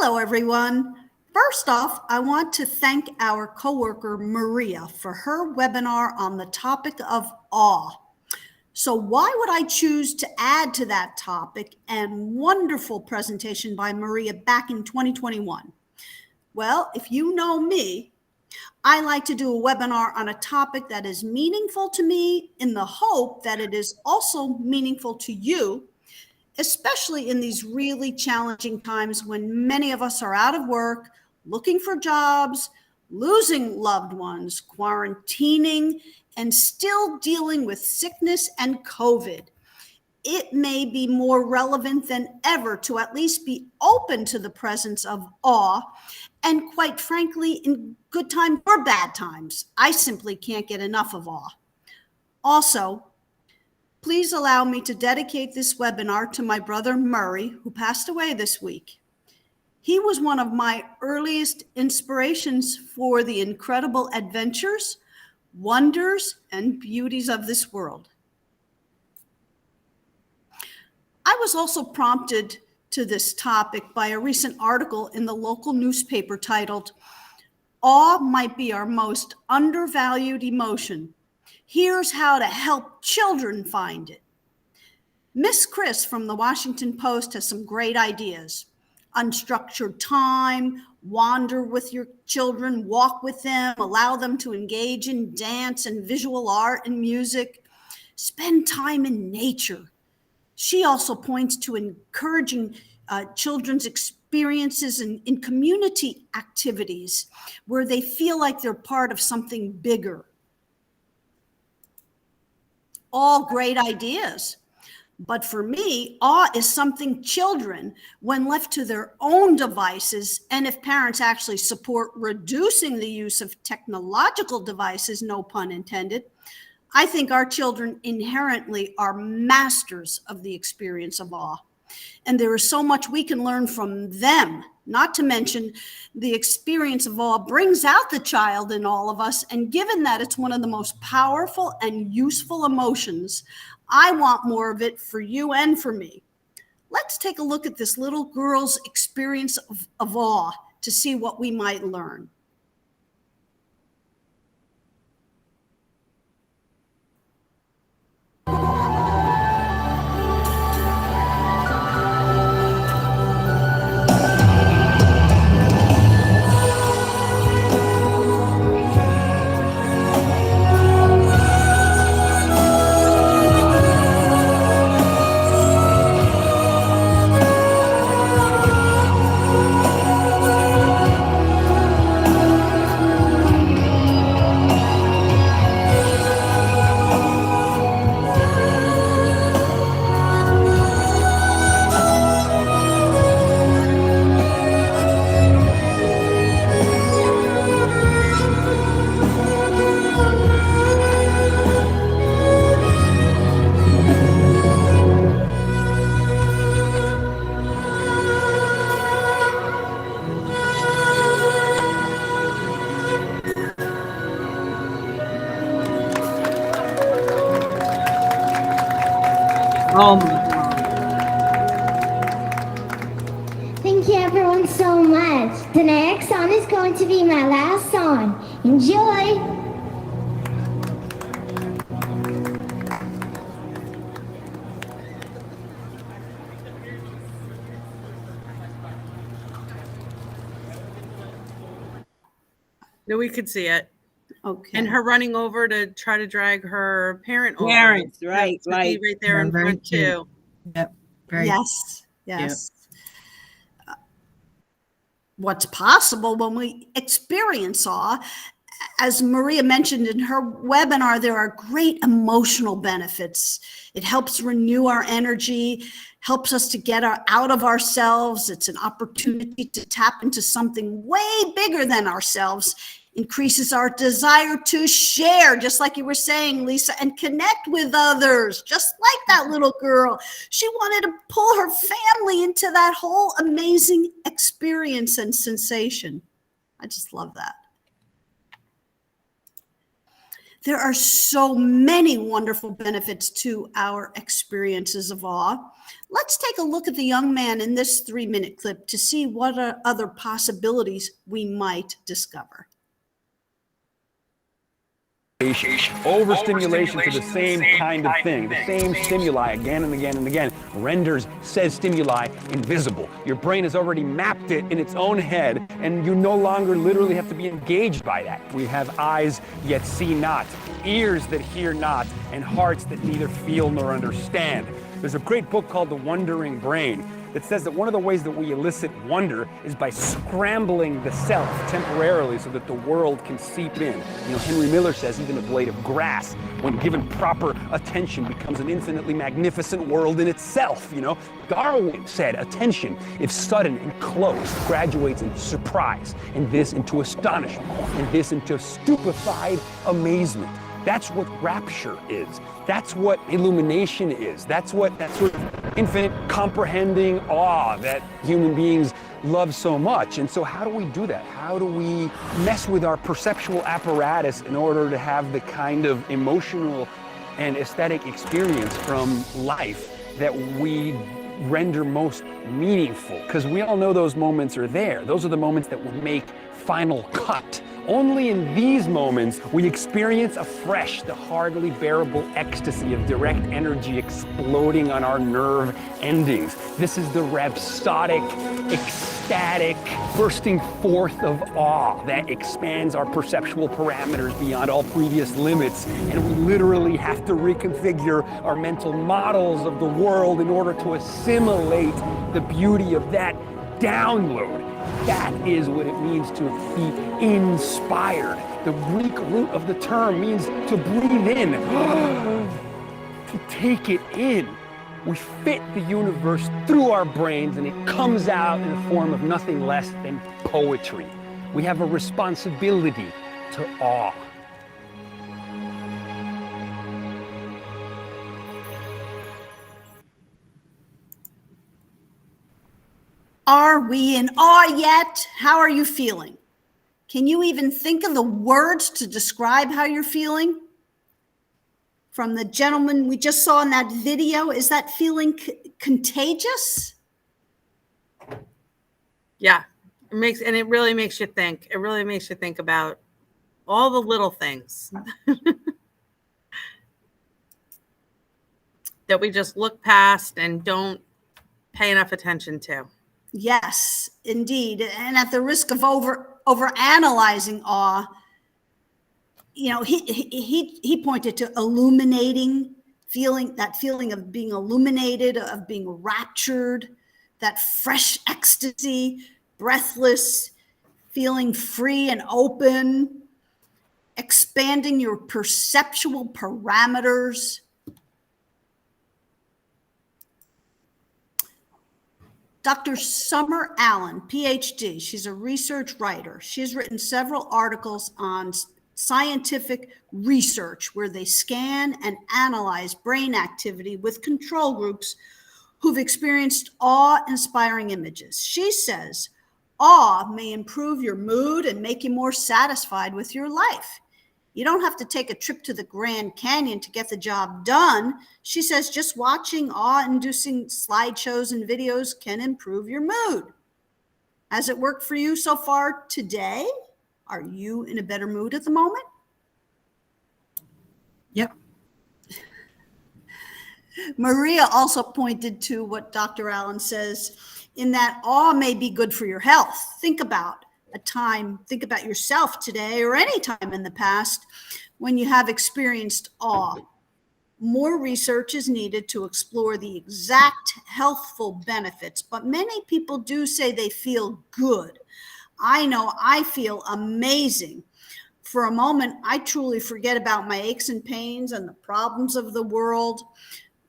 Hello, everyone. First off, I want to thank our coworker Maria for her webinar on the topic of awe. So why would I choose to add to that topic and wonderful presentation by Maria back in 2021? Well, if you know me, I like to do a webinar on a topic that is meaningful to me in the hope that it is also meaningful to you, especially in these really challenging times when many of us are out of work, looking for jobs, losing loved ones, quarantining, and still dealing with sickness and COVID. It may be more relevant than ever to at least be open to the presence of awe. And quite frankly, in good times or bad times, I simply can't get enough of awe. Also, please allow me to dedicate this webinar to my brother Murray, who passed away this week. He was one of my earliest inspirations for the incredible adventures, wonders, and beauties of this world. I was also prompted to this topic by a recent article in the local newspaper titled, "Awe Might Be Our Most Undervalued Emotion. Here's how to help children find it." Miss Chris from the Washington Post has some great ideas. Unstructured time, wander with your children, walk with them, allow them to engage in dance and visual art and music, spend time in nature. She also points to encouraging children's experiences in community activities where they feel like they're part of something bigger. All great ideas. But for me, awe is something children, when left to their own devices, and if parents actually support reducing the use of technological devices, no pun intended, I think our children inherently are masters of the experience of awe. And there is so much we can learn from them, not to mention the experience of awe brings out the child in all of us. And given that it's one of the most powerful and useful emotions, I want more of it for you and for me. Let's take a look at this little girl's experience of awe to see what we might learn. Oh my God. Thank you everyone so much. The next song is going to be my last song. Enjoy! No, we could see it. Okay. And her running over to try to drag her parents, right, right there yeah, in front too. Yep. Very Yes. What's possible when we experience awe, as Maria mentioned in her webinar, there are great emotional benefits. It helps renew our energy, helps us to get out of ourselves. It's an opportunity to tap into something way bigger than ourselves, increases our desire to share, just like you were saying, Lisa, and connect with others, just like that little girl. She wanted to pull her family into that whole amazing experience and sensation. I just love that. There are so many wonderful benefits to our experiences of awe. Let's take a look at the young man in this 3-minute clip to see what other possibilities we might discover. Overstimulation to the same kind of thing, the same stimuli again and again and again, renders said stimuli invisible. Your brain has already mapped it in its own head, and you no longer literally have to be engaged by that. We have eyes yet see not, ears that hear not, and hearts that neither feel nor understand. There's a great book called The Wondering Brain that says that one of the ways that we elicit wonder is by scrambling the self temporarily so that the world can seep in. You know, Henry Miller says even a blade of grass, when given proper attention, becomes an infinitely magnificent world in itself, you know. Darwin said attention, if sudden and close, graduates into surprise, and this into astonishment, and this into stupefied amazement. That's what rapture is. That's what illumination is. That's what that sort of infinite comprehending awe that human beings love so much. And so how do we do that? How do we mess with our perceptual apparatus in order to have the kind of emotional and aesthetic experience from life that we render most meaningful? Because we all know those moments are there. Those are the moments that will make final cut. Only in these moments we experience afresh the hardly bearable ecstasy of direct energy exploding on our nerve endings. This is the rhapsodic, ecstatic bursting forth of awe that expands our perceptual parameters beyond all previous limits. And we literally have to reconfigure our mental models of the world in order to assimilate the beauty of that download. That is what it means to be inspired. The Greek root of the term means to breathe in, to take it in. We fit the universe through our brains and it comes out in the form of nothing less than poetry. We have a responsibility to awe. Are we in awe yet? How are you feeling? Can you even think of the words to describe how you're feeling? From the gentleman we just saw in that video, is that feeling contagious? Yeah, it really makes you think. It really makes you think about all the little things that we just look past and don't pay enough attention to. Yes, indeed. And at the risk of overanalyzing awe, you know, he pointed to illuminating, that feeling of being illuminated, of being raptured, that fresh ecstasy, breathless, feeling free and open, expanding your perceptual parameters. Dr. Summer Allen, PhD, she's a research writer. She's written several articles on scientific research where they scan and analyze brain activity with control groups who've experienced awe-inspiring images. She says, awe may improve your mood and make you more satisfied with your life. You don't have to take a trip to the Grand Canyon to get the job done. She says just watching awe-inducing slideshows and videos can improve your mood. Has it worked for you so far today? Are you in a better mood at the moment? Yep. Maria also pointed to what Dr. Allen says, in that awe may be good for your health. Think about yourself today or any time in the past when you have experienced awe. More research is needed to explore the exact healthful benefits, but many people do say they feel good. I know I feel amazing. For a moment, I truly forget about my aches and pains and the problems of the world.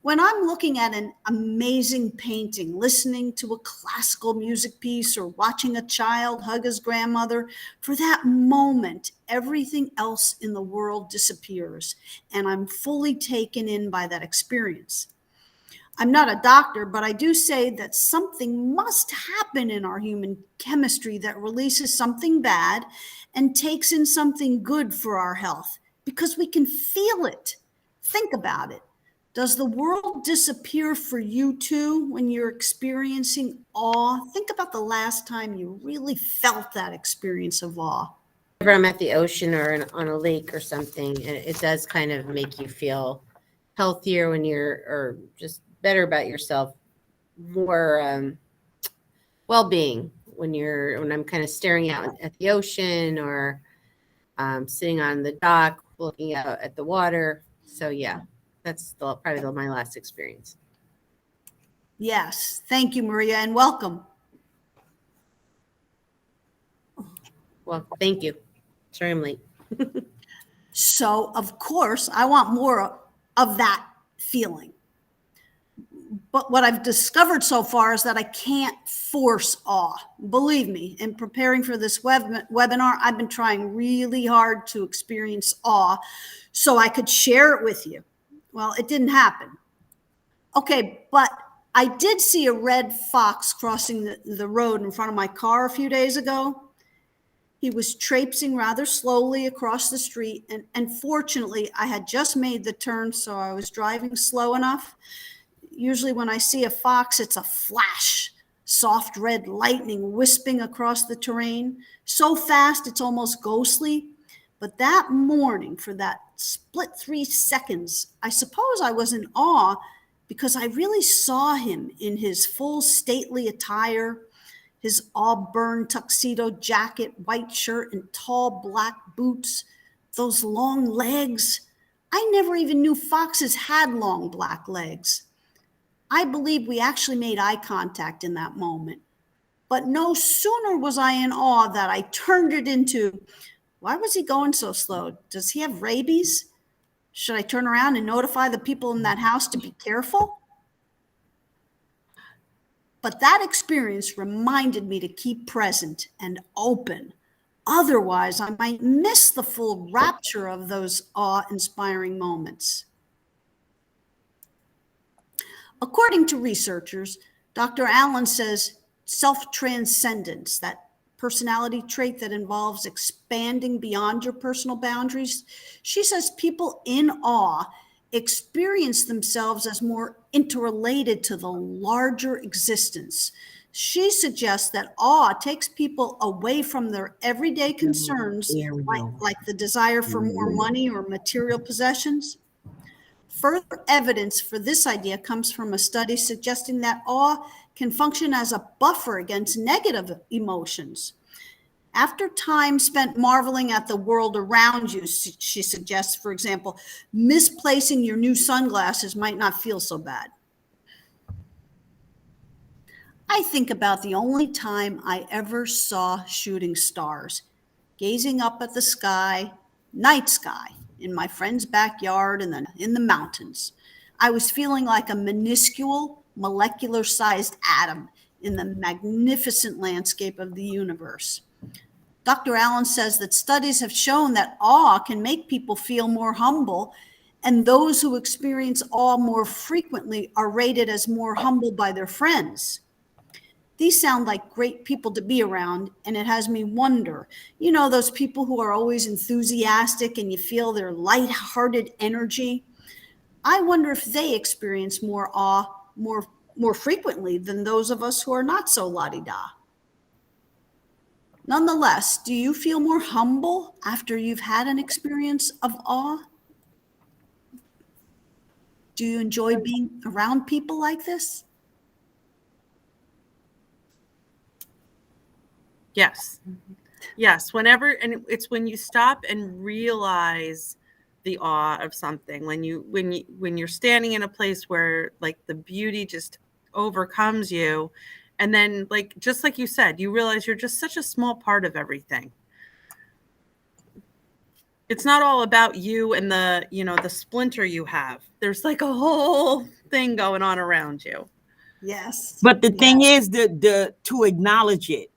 When I'm looking at an amazing painting, listening to a classical music piece, or watching a child hug his grandmother, for that moment, everything else in the world disappears, and I'm fully taken in by that experience. I'm not a doctor, but I do say that something must happen in our human chemistry that releases something bad and takes in something good for our health. because we can feel it. Think about it. Does the world disappear for you too when you're experiencing awe? Think about the last time you really felt that experience of awe. Whenever I'm at the ocean or on a lake or something, and it does kind of make you feel healthier when or just better about yourself, more well-being when I'm kind of staring out at the ocean or sitting on the dock looking out at the water. So yeah, that's probably my last experience. Yes. Thank you, Maria, and welcome. Well, thank you. Sorry I'm late. So, of course, I want more of that feeling. But what I've discovered so far is that I can't force awe. Believe me, in preparing for this webinar, I've been trying really hard to experience awe so I could share it with you. Well, it didn't happen. Okay, but I did see a red fox crossing the road in front of my car a few days ago. He was traipsing rather slowly across the street, and fortunately, I had just made the turn, so I was driving slow enough. Usually when I see a fox, it's a flash, soft red lightning wisping across the terrain, so fast it's almost ghostly. But that morning, for that split 3 seconds, I suppose I was in awe because I really saw him in his full stately attire, his auburn tuxedo jacket, white shirt, and tall black boots, those long legs. I never even knew foxes had long black legs. I believe we actually made eye contact in that moment. But no sooner was I in awe that I turned it into, why was he going so slow? Does he have rabies? Should I turn around and notify the people in that house to be careful? But that experience reminded me to keep present and open. Otherwise, I might miss the full rapture of those awe-inspiring moments. According to researchers, Dr. Allen says self-transcendence, that personality trait that involves expanding beyond your personal boundaries, she says people in awe experience themselves as more interrelated to the larger existence. She suggests that awe takes people away from their everyday concerns, like the desire for more money or material possessions. Further evidence for this idea comes from a study suggesting that awe can function as a buffer against negative emotions. After time spent marveling at the world around you, she suggests, for example, misplacing your new sunglasses might not feel so bad. I think about the only time I ever saw shooting stars, gazing up at the sky, night sky, in my friend's backyard and in the mountains. I was feeling like a minuscule, molecular-sized atom in the magnificent landscape of the universe. Dr. Allen says that studies have shown that awe can make people feel more humble, and those who experience awe more frequently are rated as more humble by their friends. These sound like great people to be around, and it has me wonder, you know, those people who are always enthusiastic and you feel their light-hearted energy. I wonder if they experience more awe more frequently than those of us who are not so la-di-da. Nonetheless, do you feel more humble after you've had an experience of awe? Do you enjoy being around people like this? Yes. Yes. And it's when you stop and realize the awe of something, when you're standing in a place where like the beauty just overcomes you. And then just like you said, you realize you're just such a small part of everything. It's not all about you and the splinter you have. There's like a whole thing going on around you. Yes. But the thing is to acknowledge it.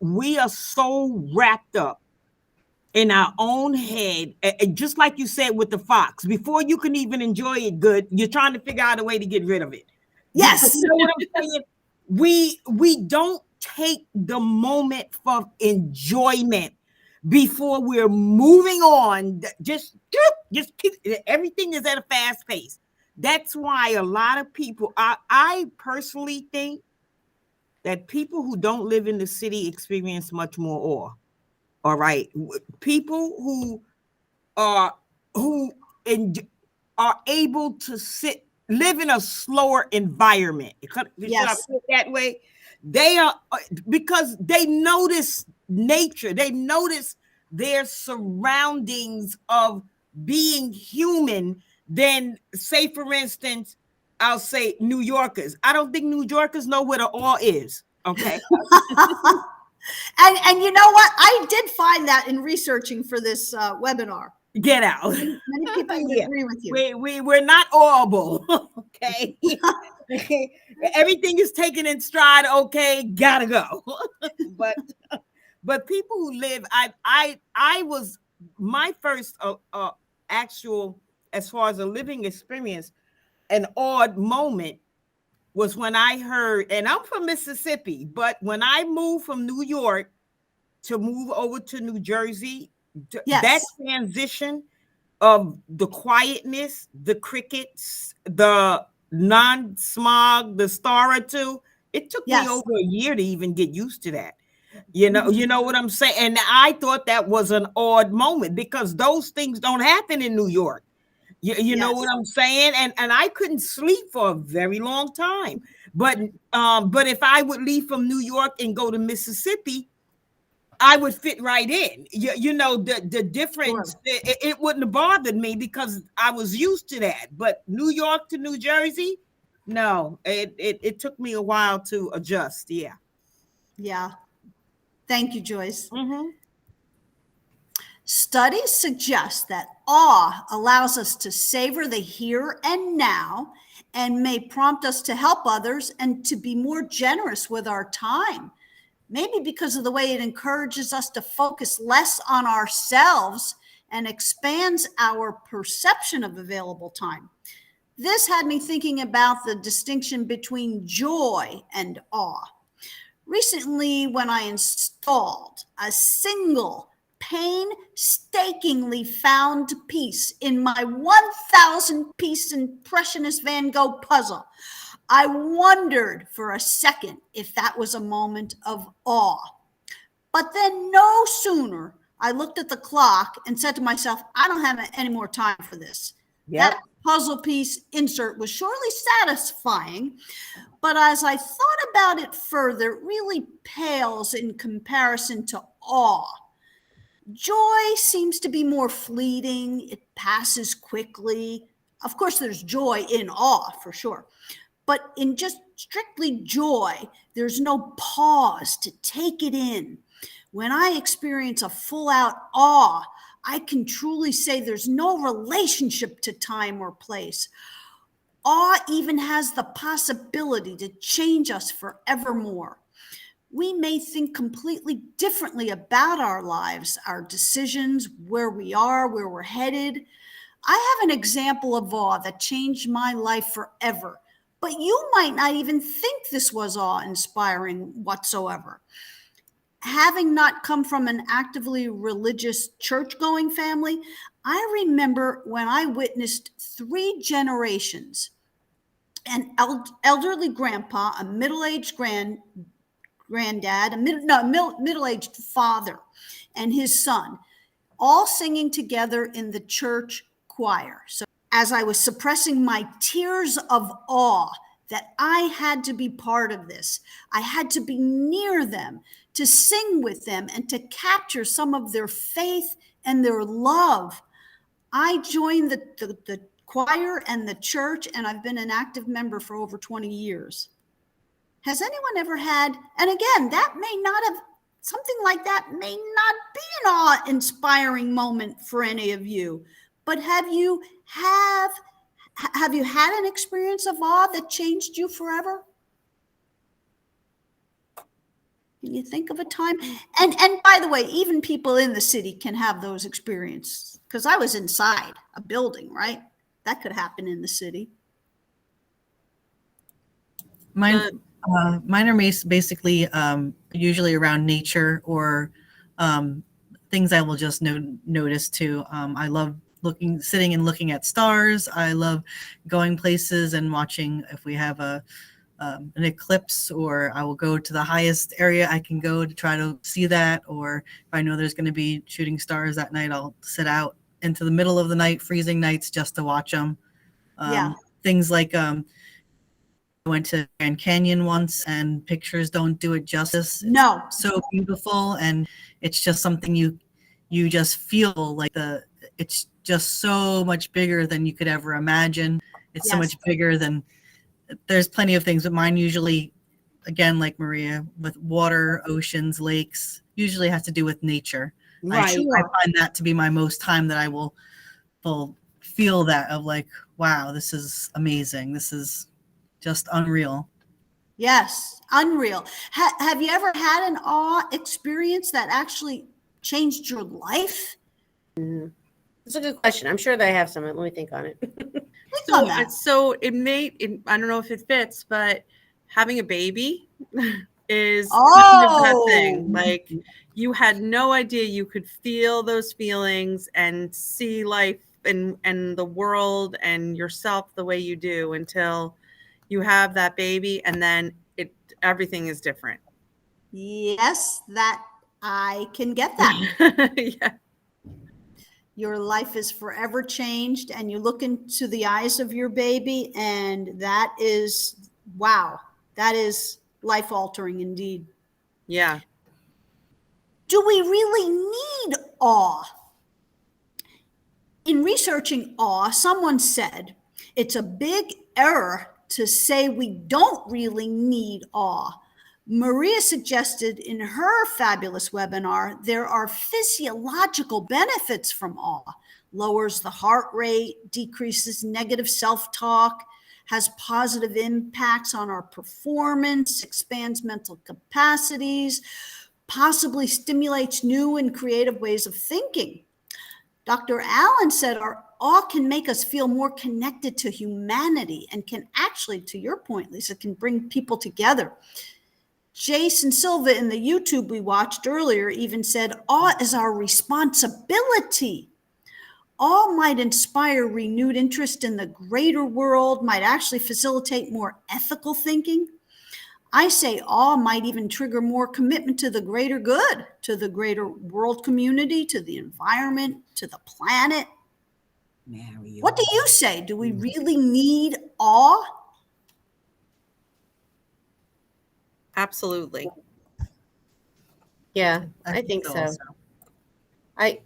We are so wrapped up in our own head, just like you said with the fox. Before you can even enjoy it good, you're trying to figure out a way to get rid of it. Yes. You know what I'm saying? We don't take the moment for enjoyment. before we're moving on. Just keep, everything is at a fast pace. That's why a lot of people, I personally think that people who don't live in the city experience much more awe. All right. People who are able to live in a slower environment. Should I put it that way? They are, because they notice nature. They notice their surroundings of being human. Than, say, for instance, I'll say New Yorkers. I don't think New Yorkers know what an awe is. Okay. And you know what? I did find that in researching for this webinar. Get out. Many people would agree with you. We're not audible. Okay. Everything is taken in stride. Okay, gotta go. but people who live, I was, my first actual, as far as a living experience, an odd moment was when I heard, and I'm from Mississippi, but when I moved from New York to move over to New Jersey, that transition of the quietness, the crickets, the non-smog, the star or two, it took me over a year to even get used to that. You know what I'm saying? And I thought that was an odd moment because those things don't happen in New York. You know what I'm saying? And I couldn't sleep for a very long time. But if I would leave from New York and go to Mississippi, I would fit right in. You know, the difference, it wouldn't have bothered me because I was used to that. But New York to New Jersey, no, it took me a while to adjust. Yeah. Yeah. Thank you, Joyce. Mm-hmm. Studies suggest that awe allows us to savor the here and now and may prompt us to help others and to be more generous with our time. Maybe because of the way it encourages us to focus less on ourselves and expands our perception of available time. This had me thinking about the distinction between joy and awe. Recently, when I installed a single painstakingly found piece in my 1,000-piece Impressionist Van Gogh puzzle, I wondered for a second if that was a moment of awe. But then no sooner I looked at the clock and said to myself, I don't have any more time for this. Yep. That puzzle piece insert was surely satisfying, but as I thought about it further, it really pales in comparison to awe. Joy seems to be more fleeting. It passes quickly. Of course, there's joy in awe for sure. But in just strictly joy, there's no pause to take it in. When I experience a full-out awe, I can truly say there's no relationship to time or place. Awe even has the possibility to change us forevermore. We may think completely differently about our lives, our decisions, where we are, where we're headed. I have an example of awe that changed my life forever, but you might not even think this was awe-inspiring whatsoever. Having not come from an actively religious church-going family, I remember when I witnessed 3 generations, an elderly grandpa, a middle-aged granddad, a middle-aged father, and his son, all singing together in the church choir. So as I was suppressing my tears of awe that I had to be part of this, I had to be near them, to sing with them, and to capture some of their faith and their love. I joined the choir and the church, and I've been an active member for over 20 years. Has anyone ever had, and again, that may not have, something like that may not be an awe-inspiring moment for any of you, but have you had an experience of awe that changed you forever? Can you think of a time? And by the way, even people in the city can have those experiences, because I was inside a building, right? That could happen in the city. Mine are basically usually around nature or things I will just notice too. I love sitting and looking at stars. I love going places and watching if we have an eclipse, or I will go to the highest area I can go to try to see that. Or if I know there's going to be shooting stars that night, I'll sit out into the middle of the night, freezing nights, just to watch them. Yeah. Things like I went to Grand Canyon once, and pictures don't do it justice. No. It's so beautiful, and it's just something you just feel like it's just so much bigger than you could ever imagine. It's so Yes. much bigger than, there's plenty of things, but mine usually, again, like Maria, with water, oceans, lakes, usually has to do with nature. Right. I find that to be my most time that I will feel that of like, wow, this is amazing. This is just unreal. Yes, unreal. Have you ever had an awe experience that actually changed your life? That's a good question. I'm sure that I have some. Let me think on it. Think on that. So I don't know if it fits, but having a baby is kind of that thing. Like, you had no idea you could feel those feelings and see life and the world and yourself the way you do until you have that baby, and then everything is different. Yes, that I can get that. Yeah. Your life is forever changed, and you look into the eyes of your baby, and that is, wow, that is life altering indeed. Yeah. Do we really need awe? In researching awe, someone said it's a big error to say we don't really need awe. Maria suggested in her fabulous webinar there are physiological benefits from awe. Lowers the heart rate, decreases negative self-talk, has positive impacts on our performance, expands mental capacities, possibly stimulates new and creative ways of thinking. Dr. Allen said our awe can make us feel more connected to humanity and can actually, to your point, Lisa, can bring people together. Jason Silva in the YouTube we watched earlier even said, awe is our responsibility. Awe might inspire renewed interest in the greater world, might actually facilitate more ethical thinking. I say awe might even trigger more commitment to the greater good, to the greater world community, to the environment, to the planet. Mario. What do you say? Do we really need awe? Absolutely. Yeah, I think so. also. I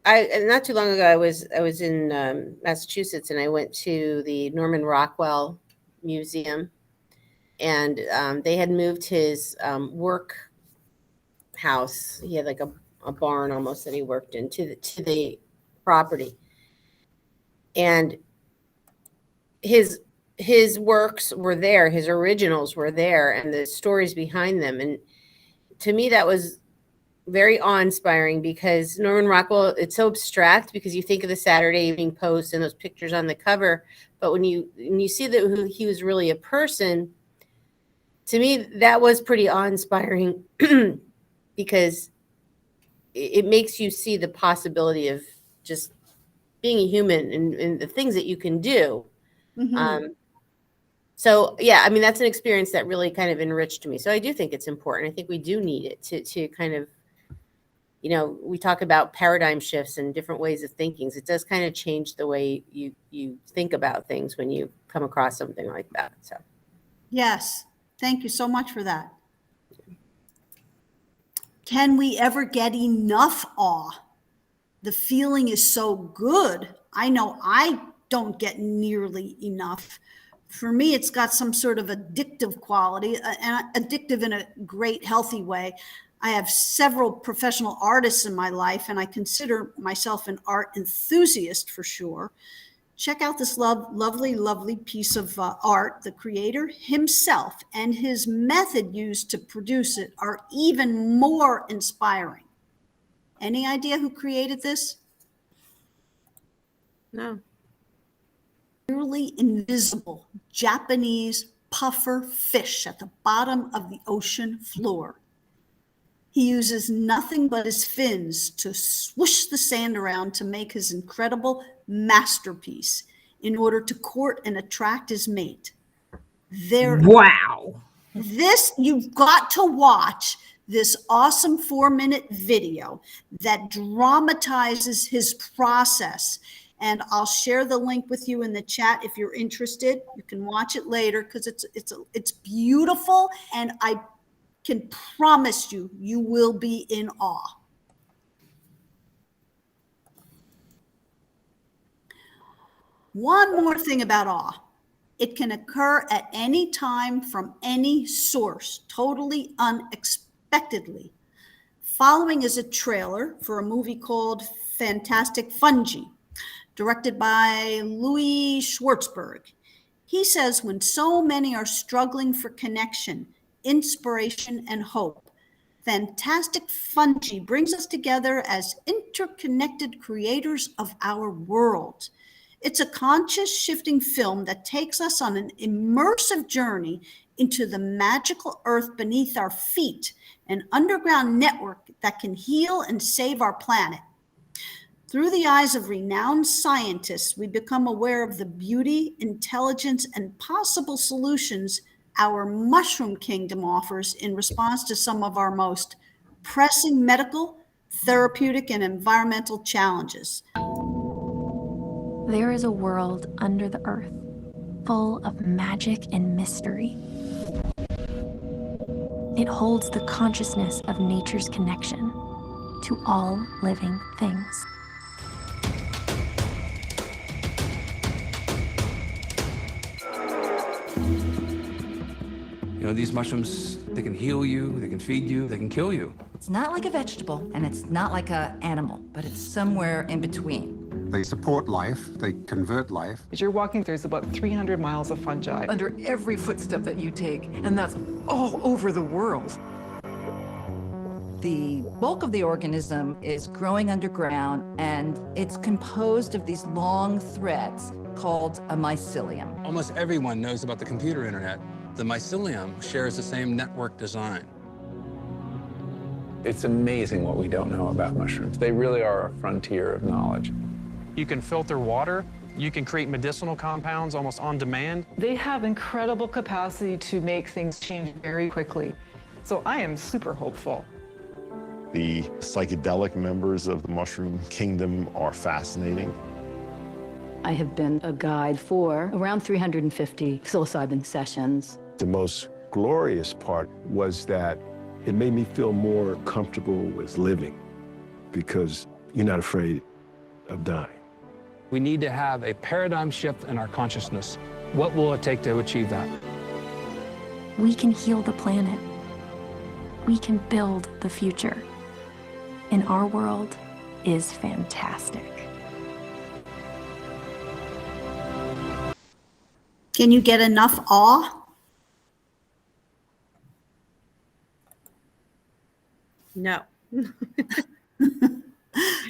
not too long ago, I was in Massachusetts, and I went to the Norman Rockwell Museum, and they had moved his work house. He had like a barn almost that he worked in to the property, and his works were there, his originals were there, and the stories behind them. And to me, that was very awe-inspiring, because Norman Rockwell, it's so abstract because you think of the Saturday Evening Post and those pictures on the cover, but when you see that who he was really a person, to me that was pretty awe-inspiring because it makes you see the possibility of just being a human and the things that you can do. Mm-hmm. So yeah, I mean, that's an experience that really kind of enriched me. So I do think it's important. I think we do need it to kind of, you know, we talk about paradigm shifts and different ways of thinking. It does kind of change the way you think about things when you come across something like that. So Yes, thank you so much for that. Can we ever get enough awe? The feeling is so good. I know I don't get nearly enough. For me, it's got some sort of addictive quality, and addictive in a great, healthy way. I have several professional artists in my life, and I consider myself an art enthusiast for sure. Check out this lovely piece of art. The creator himself and his method used to produce it are even more inspiring. Any idea who created this? No. Nearly invisible Japanese puffer fish at the bottom of the ocean floor. He uses nothing but his fins to swoosh the sand around to make his incredible masterpiece in order to court and attract his mate. Wow. You've got to watch this awesome 4-minute video that dramatizes his process. And I'll share the link with you in the chat if you're interested. You can watch it later because it's beautiful, and I can promise you, you will be in awe. One more thing about awe. It can occur at any time from any source, totally unexpectedly. Following is a trailer for a movie called Fantastic Fungi, directed by Louis Schwartzberg. He says when so many are struggling for connection, inspiration, and hope, Fantastic Fungi brings us together as interconnected creators of our world. It's a conscious shifting film that takes us on an immersive journey into the magical earth beneath our feet, an underground network that can heal and save our planet. Through the eyes of renowned scientists, we become aware of the beauty, intelligence, and possible solutions our mushroom kingdom offers in response to some of our most pressing medical, therapeutic, and environmental challenges. There is a world under the earth, full of magic and mystery. It holds the consciousness of nature's connection to all living things. You know, these mushrooms, they can heal you, they can feed you, they can kill you. It's not like a vegetable, and it's not like an animal, but it's somewhere in between. They support life, they convert life. As you're walking through, it's about 300 miles of fungi under every footstep that you take, and that's all over the world. The bulk of the organism is growing underground, and it's composed of these long threads called a mycelium. Almost everyone knows about the computer internet. The mycelium shares the same network design. It's amazing what we don't know about mushrooms. They really are a frontier of knowledge. You can filter water. You can create medicinal compounds almost on demand. They have incredible capacity to make things change very quickly. So I am super hopeful. The psychedelic members of the mushroom kingdom are fascinating. I have been a guide for around 350 psilocybin sessions. The most glorious part was that it made me feel more comfortable with living because you're not afraid of dying. We need to have a paradigm shift in our consciousness. What will it take to achieve that? We can heal the planet. We can build the future. And our world is fantastic. Can you get enough awe? No.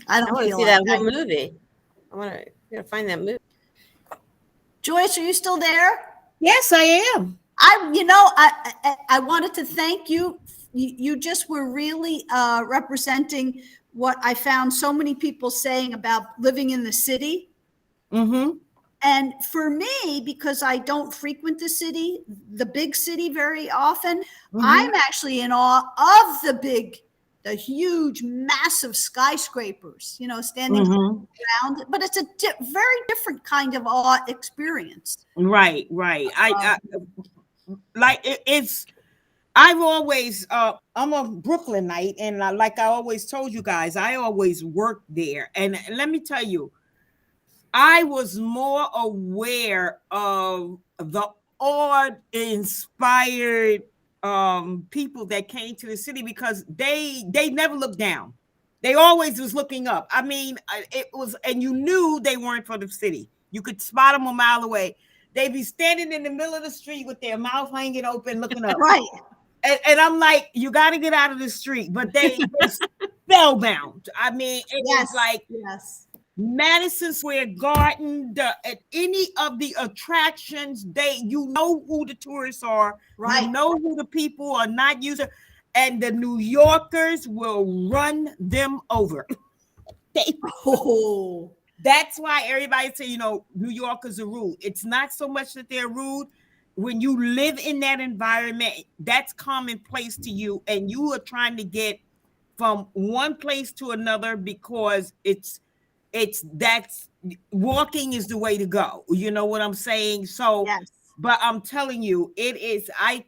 I don't want to feel see that like whole movie. I want to find that movie. Joyce, are you still there? Yes, I am. I wanted to thank you. You just were really representing what I found so many people saying about living in the city. Mm-hmm. And for me, because I don't frequent the big city very often, I'm actually in awe of the huge, massive skyscrapers, standing around. But it's a very different kind of awe experience. Right. I've always, I'm a Brooklynite, and like I always told you guys, I always worked there. And let me tell you, I was more aware of the awe-inspired people that came to the city because they never looked down. They always was looking up. I mean, it was, and you knew they weren't from the city. You could spot them a mile away. They'd be standing in the middle of the street with their mouth hanging open, looking up. Right. And I'm like, you got to get out of the street. But they were spellbound. I mean, it was like Madison Square Garden, at any of the attractions, you know who the tourists are, right? You know who the people are not using. and the New Yorkers will run them over. That's why everybody say, you know, New Yorkers are rude. It's not so much that they're rude. When you live in that environment, that's commonplace to you, and you are trying to get from one place to another because that's walking is the way to go. You know what I'm saying? So, yes. But I'm telling you, it is. I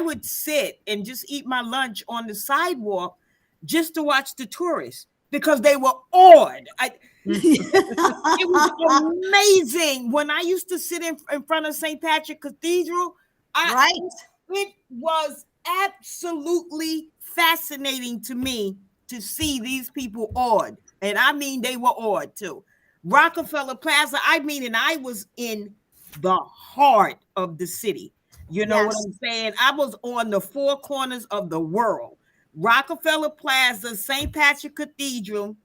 would sit and just eat my lunch on the sidewalk just to watch the tourists because they were awed. It was amazing when I used to sit in front of St. Patrick Cathedral. It was absolutely fascinating to me to see these people awed. And I mean, they were awed too. Rockefeller Plaza, I mean, and I was in the heart of the city. You know what I'm saying? I was on the four corners of the world. Rockefeller Plaza, St. Patrick Cathedral,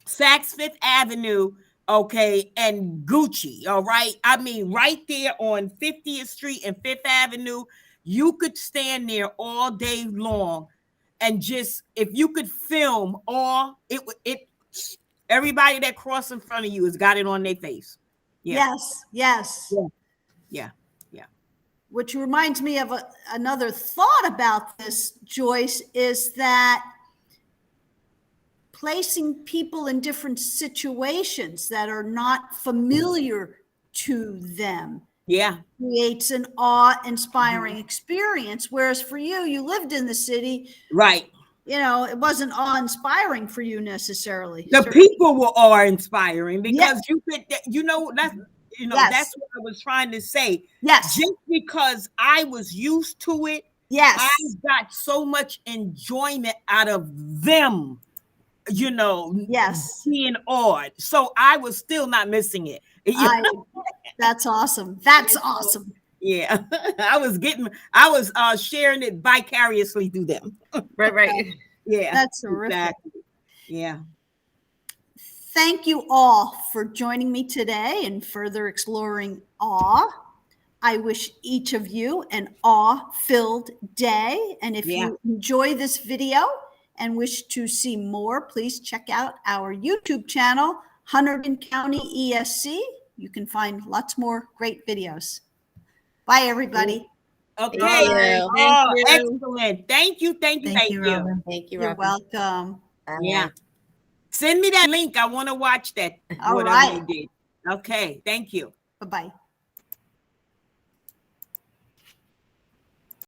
Saks Fifth Avenue, okay, and Gucci, all right? I mean, right there on 50th Street and Fifth Avenue, you could stand there all day long and just, if you could film all, everybody that crossed in front of you has got it on their face. Yeah. Yes. Yeah. Which reminds me of another thought about this, Joyce, is that placing people in different situations that are not familiar to them creates an awe-inspiring experience. Whereas for you, you lived in the city. Right. You know, it wasn't awe-inspiring for you necessarily. The people were awe-inspiring because you could, that's what I was trying to say. Yes. Just because I was used to it, I got so much enjoyment out of them, being awed. So I was still not missing it. That's awesome. That's awesome. Yeah. I was sharing it vicariously through them. Right. Yeah. That's terrific. Exactly. Yeah. Thank you all for joining me today and further exploring awe. I wish each of you an awe-filled day. And if you enjoy this video and wish to see more, please check out our YouTube channel, Hunterdon County ESC. You can find lots more great videos. Bye, everybody. Okay. Thank you. Excellent. Thank you. Thank you, Robin. You're welcome. Yeah. Send me that link. I want to watch that. All right. You did. Okay. Thank you. Bye-bye.